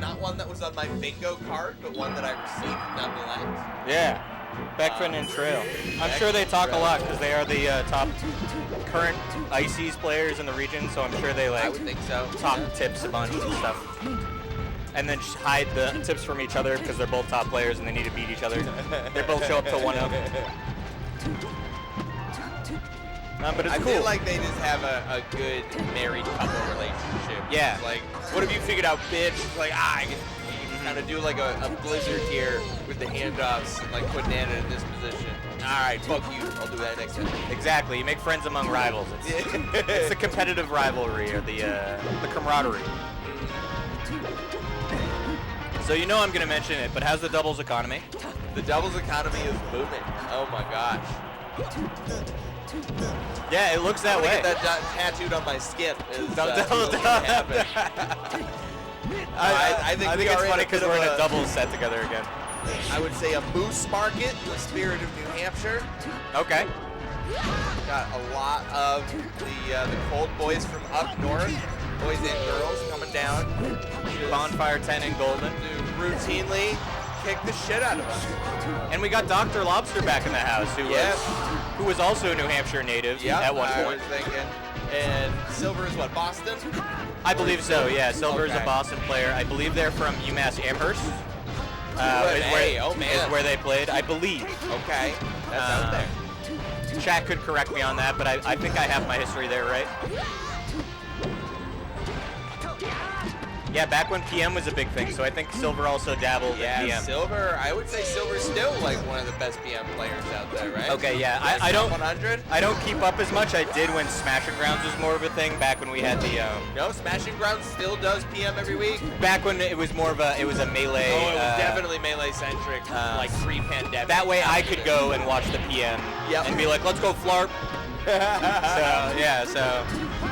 not one that was on my bingo card, but one that I received nonetheless. Yeah, Beckfin and Trail. I'm sure they talk a lot because they are the top current ICs players in the region, so I'm sure they I would think so. talk tips a bunch and stuff. And then just hide the tips from each other because they're both top players and they need to beat each other. They both show up to 1-0. But it's I cool. feel like they just have a good married couple relationship. Yeah. It's like, what have you figured out, bitch? It's like, you can kind of do like a blizzard here with the handoffs and like put Nana in this position. All right, fuck you. I'll do that next time. Exactly. You make friends among rivals. It's the competitive rivalry or the camaraderie. So you know I'm going to mention it, but how's the doubles economy? The doubles economy is booming. Oh my gosh. Yeah, it looks that way. Get that tattooed on my skin. I think it's funny because we're in a doubles set together again. I would say a moose market in the spirit of New Hampshire. Okay. Got a lot of the cold boys from up north, boys and girls coming down. Bonfire10 and Golden to routinely kick the shit out of us. And we got DrLobster back in the house, who was also a New Hampshire native at one point. I was thinking. And Silver is what, Boston? I believe so, yeah. Silver is a Boston player. I believe they're from UMass Amherst. Is where they played, I believe. Okay, that's out there. Chat could correct me on that, but I think I have my history there, right? Yeah, back when PM was a big thing, so I think Silver also dabbled in PM. Silver, I would say Silver's still like one of the best PM players out there, right? Okay, yeah. I don't 100. I don't keep up as much. I did when Smashing Grounds was more of a thing back when we had the No, Smashing Grounds still does PM every week. Back when it was more of a it was a melee. Oh, it was definitely melee centric, like pre-pandemic. That way I could go and watch the PM and be like, let's go Flarp. So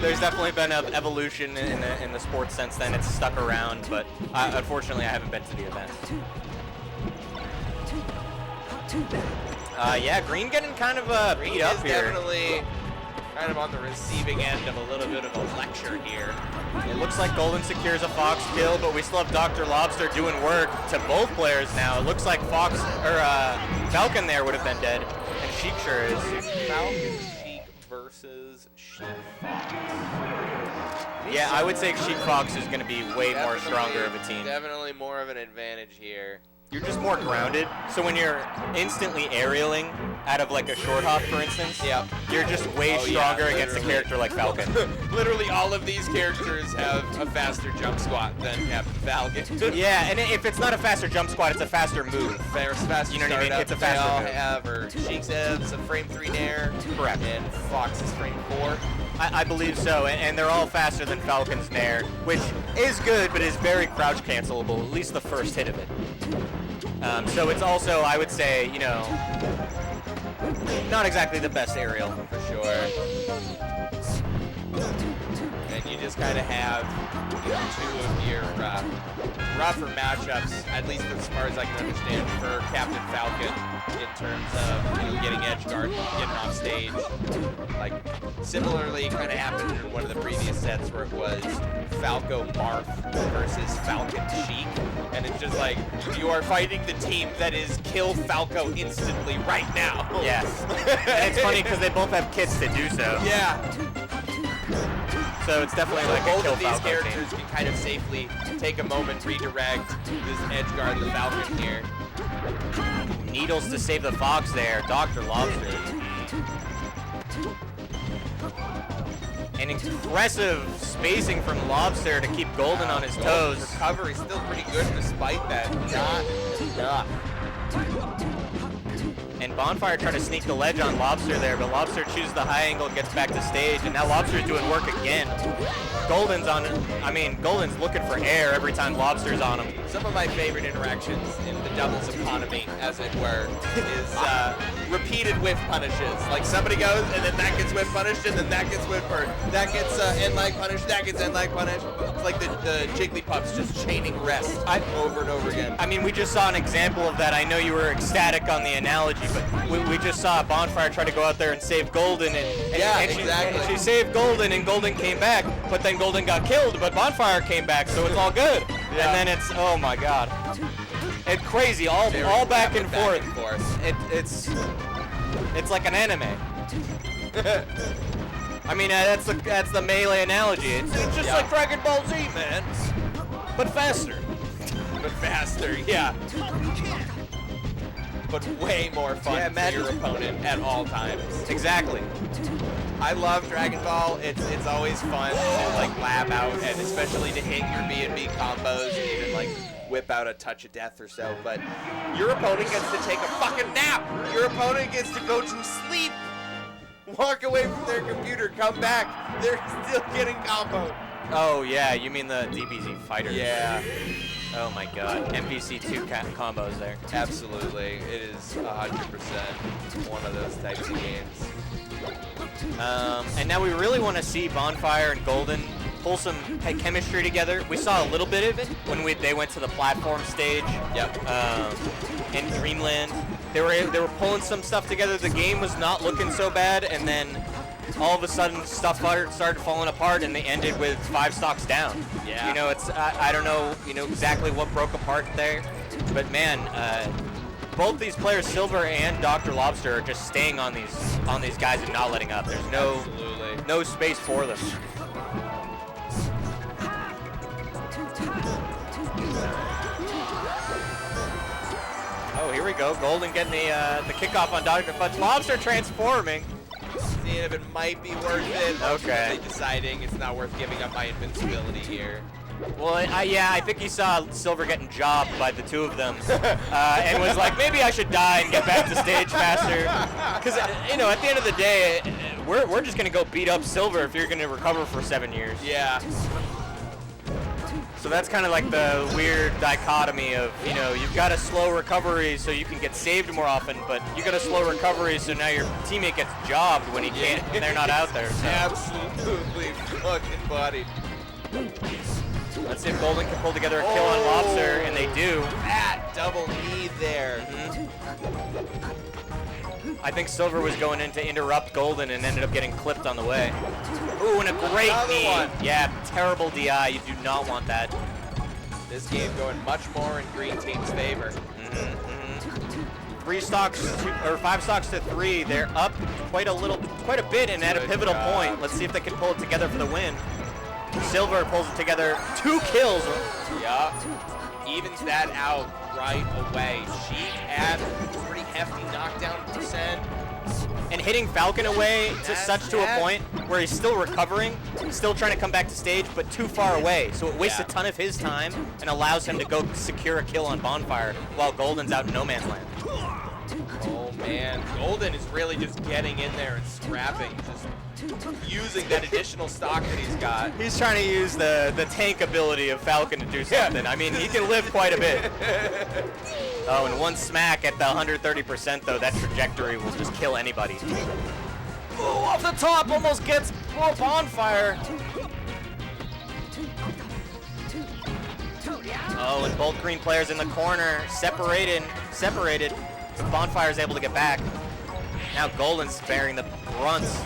there's definitely been an evolution in the sports since then. It's stuck around, but unfortunately I haven't been to the event. Yeah, Green getting kind of beat up here. Definitely kind of on the receiving end of a little bit of a lecture here. It looks like Golden secures a Fox kill, but we still have DrLobster doing work to both players now. It looks like Falcon there would have been dead, and Sheik sure is. Falcon versus Sheik Fox. Yeah, I would say Sheik Fox is going to be way more stronger of a team. Definitely more of an advantage here. You're just more grounded. So when you're instantly aerialing out of like a short hop, for instance, you're just way stronger against a character like Falcon. Literally all of these characters have a faster jump squat than Captain Falcon. Yeah, and if it's not a faster jump squat, it's a faster move. Faster you know what I mean? It's a faster move. Have, or Sheik's has a frame 3 nair. Correct. And Fox is frame 4. I believe so, and they're all faster than Falcon's nair, which is good, but is very crouch cancelable, at least the first hit of it. So it's also, I would say, you know, not exactly the best aerial. For sure. And you just kind of have two of your rougher matchups, at least as far as I can understand, for Captain Falcon in terms of getting edge guard, getting off stage. Like, similarly, kind of happened in one of the previous sets where it was Falco Marth versus Falcon Sheik, and it's just like, you are fighting the team that is kill Falco instantly right now. Yes. And it's funny because they both have kits to do so. Yeah. So it's definitely like both a kill of these Falco characters team. can kind of safely take a moment, redirect this edge guard the Falcon here. Needles to save the Fox there, DrLobster. An impressive spacing from Lobster to keep Golden on his toes. Recovery still pretty good despite that. Not enough. And Bonfire trying to sneak the ledge on Lobster there, but Lobster chooses the high angle and gets back to stage, and now Lobster's doing work again. Golden's looking for air every time Lobster's on him. Some of my favorite interactions in the doubles economy, as it were, is repeated whiff punishes. Like somebody goes, and then that gets whiff punished, and then that gets whiff punished. That gets end lag punished, that gets end lag punished. It's like the Jigglypuffs just chaining rest over and over again. I mean, we just saw an example of that. I know you were ecstatic on the analogy, but we just saw Bonfire try to go out there and save Golden, and she saved Golden, and Golden came back, but then Golden got killed, but Bonfire came back, so it's all good. And then it's, oh my god. It's crazy, all back and forth. It's like an anime. I mean, that's the Melee analogy. It's just like Dragon Ball Z, man. But faster. But faster, yeah. But way more fun for your opponent at all times. Exactly. I love Dragon Ball. It's always fun to like lab out, and especially to hit your B&B combos and even like whip out a touch of death or so. But your opponent gets to take a fucking nap. Your opponent gets to go to sleep. Walk away from their computer, come back. They're still getting comboed. Oh yeah, you mean the DBZ fighters? Yeah. Oh my god, MVC2 combos there. Absolutely, it is 100% one of those types of games. And now we really want to see Bonfire and Golden pull some chemistry together. We saw a little bit of it when they went to the platform stage. Yep. In Dreamland, they were pulling some stuff together. The game was not looking so bad, and then all of a sudden stuff started falling apart, and they ended with 5 stocks down. Yeah. You know, it's I don't know, exactly what broke apart there, but man, both these players, Silver and DrLobster, are just staying on these guys and not letting up. There's no space for them. Oh, here we go. Golden getting the kickoff on Dr. but Lobster transforming. Seeing if it might be worth it. Okay. Deciding it's not worth giving up my invincibility here. Well, I think he saw Silver getting jobbed by the two of them, and was like, maybe I should die and get back to stage faster. Because, at the end of the day, we're just going to go beat up Silver if you're going to recover for 7 years. Yeah. So that's kind of like the weird dichotomy of, you've got a slow recovery so you can get saved more often, but you got a slow recovery so now your teammate gets jobbed when he can't, when they're not out there. So. Absolutely fucking bodied. Let's see if Golden can pull together a kill on Lobster, and they do. That double knee there. I think Silver was going in to interrupt Golden and ended up getting clipped on the way. Ooh, and a great knee. One. Yeah, terrible DI. You do not want that. This game going much more in green team's favor. 5 stocks to 3. They're up quite a bit, and at a pivotal point. Let's see if they can pull it together for the win. Silver pulls it together. 2 kills. Yup. Evens that out right away. She had pretty hefty knockdown percent. And hitting Falcon away to a point where he's still recovering, still trying to come back to stage, but too far away. So it wastes a ton of his time and allows him to go secure a kill on Bonfire while Golden's out in no man's land. Oh man, Golden is really just getting in there and scrapping, just using that additional stock that he's got. He's trying to use the tank ability of Falcon to do something. I mean, he can live quite a bit. Oh, and one smack at the 130% though, that trajectory will just kill anybody. Oh, off the top, almost gets Bonfire. Oh, and both green players in the corner, separated. Bonfire's able to get back. Now Golden's bearing the grunts.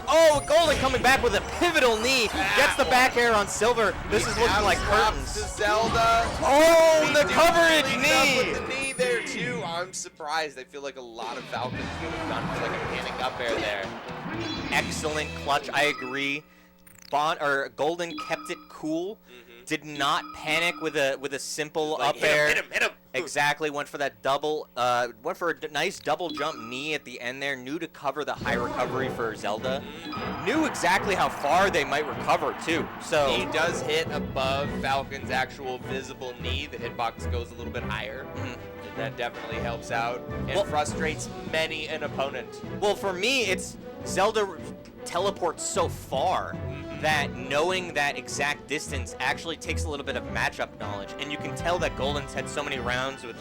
Oh, Golden coming back with a pivotal knee. Gets the back air on Silver. This is looking like curtains. Zelda. Oh, the coverage knee. With the knee there too. I'm surprised. I feel like a lot of Falcons would have gone for like a panic up air there. Excellent clutch. I agree. Golden kept it cool. Did not panic with a simple up air. Hit him. Exactly. Went for that double. Went for a nice double jump knee at the end there. Knew to cover the high recovery for Zelda. Knew exactly how far they might recover too. So he does hit above Falcon's actual visible knee. The hitbox goes a little bit higher. And that definitely helps out and frustrates many an opponent. Well, for me, it's Zelda teleports so far that knowing that exact distance actually takes a little bit of matchup knowledge, and you can tell that Golden's had so many rounds with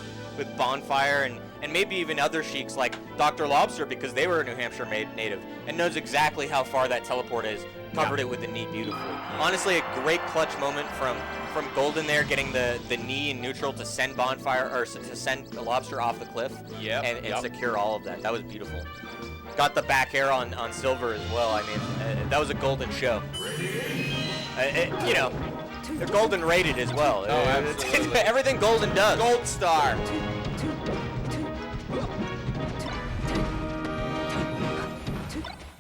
Bonfire and maybe even other Sheiks like DrLobster, because they were a New Hampshire native, and knows exactly how far that teleport is. Covered it with the knee beautifully. Honestly, a great clutch moment from Golden there, getting the knee in neutral to send Bonfire, or to send Lobster off the cliff and secure all of that. That was beautiful. Got the back air on Silver as well. I mean, that was a Golden show. They're golden rated as well. Oh, absolutely. Everything golden does. Gold star.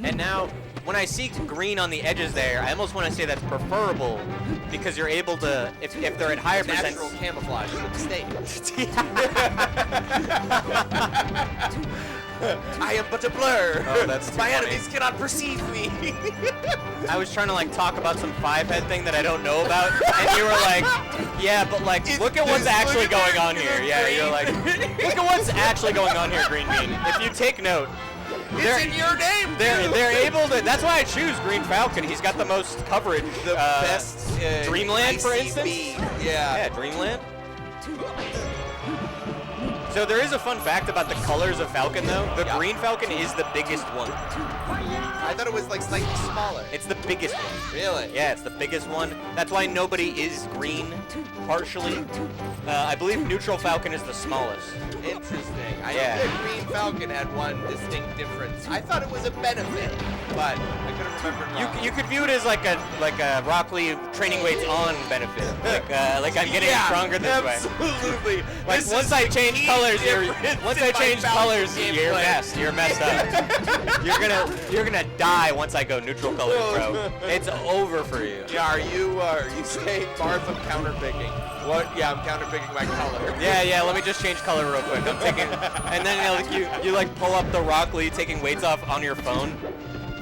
And now, when I see green on the edges there, I almost want to say that's preferable because you're able to, if they're at higher percent. Natural camouflage for the state. I am but a blur. Oh, that's too My funny. enemies cannot perceive me. I was trying to like talk about some five-head thing that I don't know about, and you were like, yeah, but like, look at what's actually going on here. Yeah, you're like, look at what's actually going on here, Green Bean. If you take note, It's in your name. they're able to. That's why I choose Green Falcon. He's got the most coverage. The best Dreamland, for ICB. instance. Yeah. Dreamland. So there is a fun fact about the colors of Falcon, though. The Green Falcon is the biggest one. I thought it was like slightly smaller. It's the biggest one. Really? Yeah, it's the biggest one. That's why nobody is green, partially. I believe Neutral Falcon is the smallest. Interesting. I Yeah. know that Green Falcon had one distinct difference. I thought it was a benefit, but I could have remembered wrong. You could view it as like a Rock Lee training weights on benefit. Like I'm getting stronger this way. Absolutely. Like This once is I the change key colors, difference once in I my change Falcon colors, you're gameplay. messed. You're messed up. you're gonna die once I go neutral colors, bro. It's over for you. Yeah, are you saying Barth, I'm counterpicking? What? Yeah, I'm counterpicking my color. Yeah. Let me just change color real quick. I'm taking, and then you like pull up the Rock Lee taking weights off on your phone,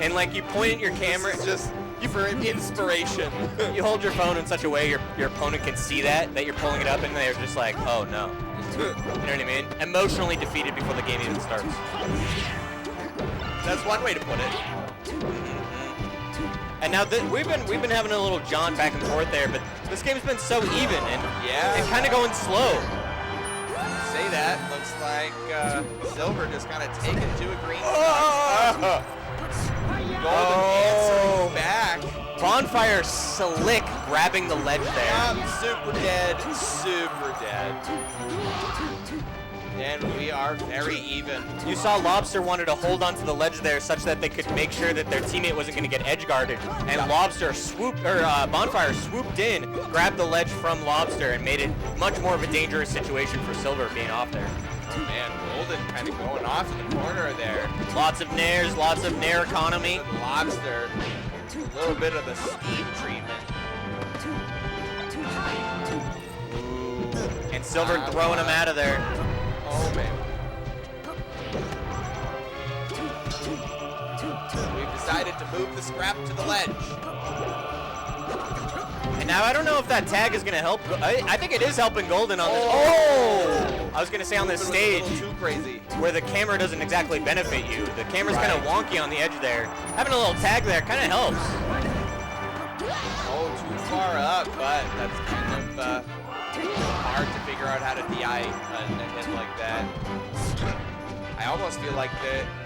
and like you point at your camera. This is just for inspiration. You hold your phone in such a way your opponent can see that you're pulling it up, and they're just like, oh no. You know what I mean? Emotionally defeated before the game even starts. That's one way to put it. And now we've been having a little jaunt back and forth there, but this game's been so even and kind of going slow. Say that. Looks like Silver just kind of taken to a green. Golden answering back. Bonfire slick grabbing the ledge there. Super dead. Super dead. And we are very even. You saw Lobster wanted to hold onto the ledge there such that they could make sure that their teammate wasn't going to get edge guarded. And Bonfire swooped in, grabbed the ledge from Lobster, and made it much more of a dangerous situation for Silver being off there. Oh man, Golden kind of going off in the corner there. Lots of nairs, lots of nair economy. The Lobster, a little bit of the steam treatment. And Silver throwing him out of there. Oh man. We've decided to move the scrap to the ledge. And now I don't know if that tag is going to help. I think it is helping Golden on this. Oh! I was going to say on this stage, A little too crazy. where the camera doesn't exactly benefit you. The camera's kind of wonky on the edge there. Having a little tag there kind of helps. Oh, too far up, but that's kind of hard to figure out how to DI a hit like that. I almost feel like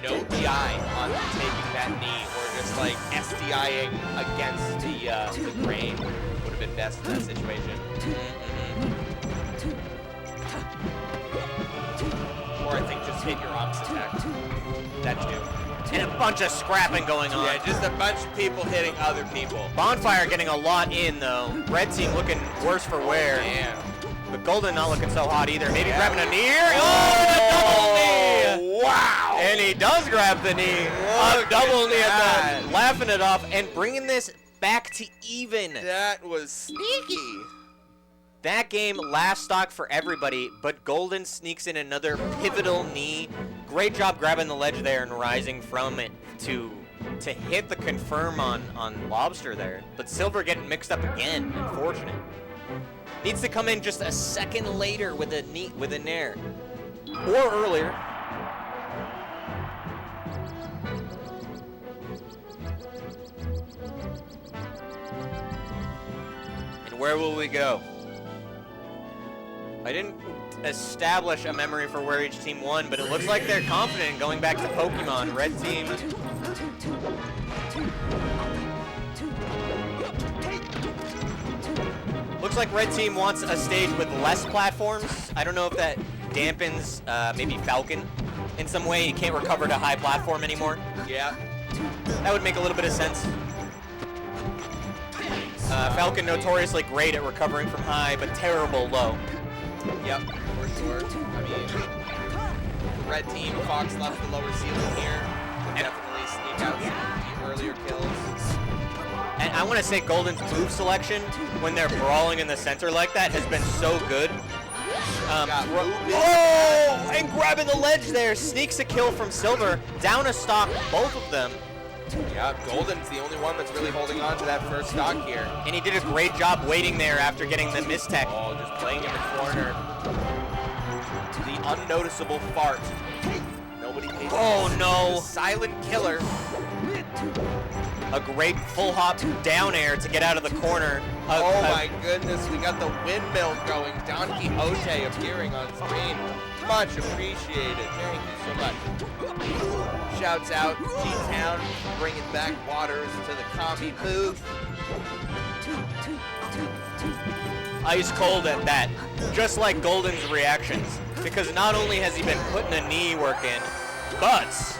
no DI on taking that knee, or just like SDIing against the grain would have been best in that situation. Or I think just hit your ops attack. That too. And a bunch of scrapping going on. Yeah, just a bunch of people hitting other people. Bonfire getting a lot in, though. Red team looking worse for wear. Man. But Golden not looking so hot either. Maybe grabbing a knee. Oh, Oh, and a double knee! wow! And he does grab the knee. Look A double at knee at that. the, laughing it off and bringing this back to even. That was sneaky. That game last stock for everybody, but Golden sneaks in another pivotal knee. Great job grabbing the ledge there and rising from it to hit the confirm on Lobster there. But Silver getting mixed up again, unfortunate. Needs to come in just a second later with a knee, with a nair. Or earlier. And where will we go? I didn't establish a memory for where each team won, but it looks like they're confident in going back to Pokemon. Red team. Looks like Red team wants a stage with less platforms. I don't know if that dampens maybe Falcon in some way. He can't recover to high platform anymore. Yeah. That would make a little bit of sense. Falcon notoriously great at recovering from high, but terrible low. Yep, for sure. I mean, the red team, Fox loves the lower ceiling here. Can definitely sneak out some earlier kills. And I want to say Golden's move selection, when they're brawling in the center like that, has been so good. Oh, and grabbing the ledge there, sneaks a kill from Silver, down a stock, both of them. Yeah, Golden's the only one that's really holding on to that first stock here. And he did a great job waiting there after getting the mistech. Oh, just playing in the corner. The unnoticeable fart. Nobody pays attention. Oh no. The silent killer. A great full hop down air to get out of the corner. Oh my goodness, we got the windmill going. Don Quixote appearing on screen. Much appreciated. Thank you so much. Shouts out G-Town, bringing back waters to the commie booth. Ice cold at that. Just like Golden's reactions. Because not only has he been putting the knee work in, but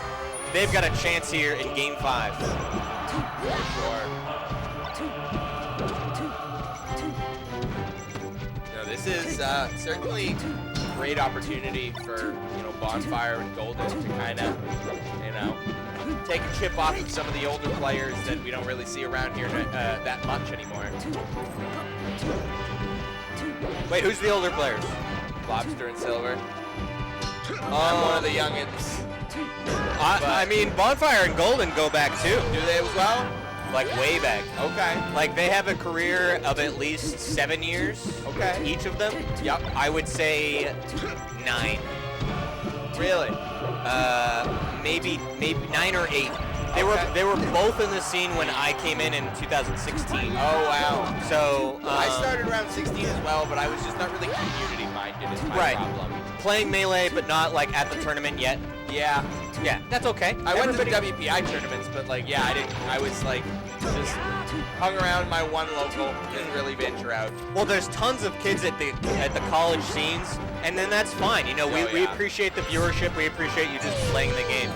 they've got a chance here in Game 5. For sure. No, this is certainly a great opportunity for, Bonfire and Golden to kind of, take a chip off of some of the older players that we don't really see around here that much anymore. Wait, who's the older players? Lobster and Silver. I'm one of the youngins. I mean, Bonfire and Golden go back too. Do they as well? Like way back. Okay. Like they have a career of at least 7 years. Okay. Each of them. Yep. I would say 9. Really? Maybe 9 or 8. They were both in the scene when I came in 2016. Oh wow. So I started around 16 as well, but I was just not really community minded. Is my problem. Playing Melee, but not like at the tournament yet. Yeah. Yeah, that's okay. I went to the WPI tournaments, but like, yeah, I was like, just hung around my one local, didn't really venture out. Well, there's tons of kids at the college scenes, and then that's fine. We appreciate the viewership. We appreciate you just playing the game.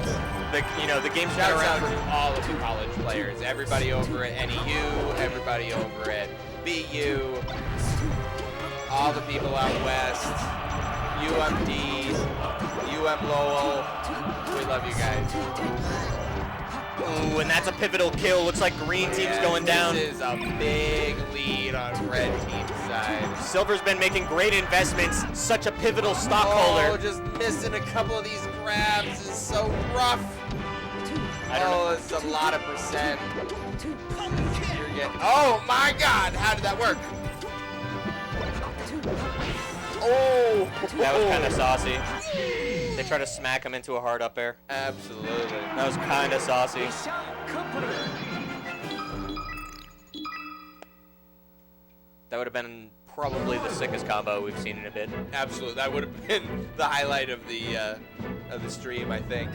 The game's been Shouts around out to all of the college players, everybody over at NEU, everybody over at BU, all the people out west, UMD, UM Lowell. We love you guys. Ooh, and that's a pivotal kill. Looks like green team's going down. This is a big lead on red team's side. Silver's been making great investments. Such a pivotal stockholder. Oh, just missing a couple of these grabs is so rough. Oh, it's a lot of percent. Oh my God, how did that work? Oh, that was kind of saucy. They try to smack him into a hard up air. Absolutely. That was kind of saucy. That would have been probably the sickest combo we've seen in a bit. Absolutely, that would have been the highlight of the stream, I think.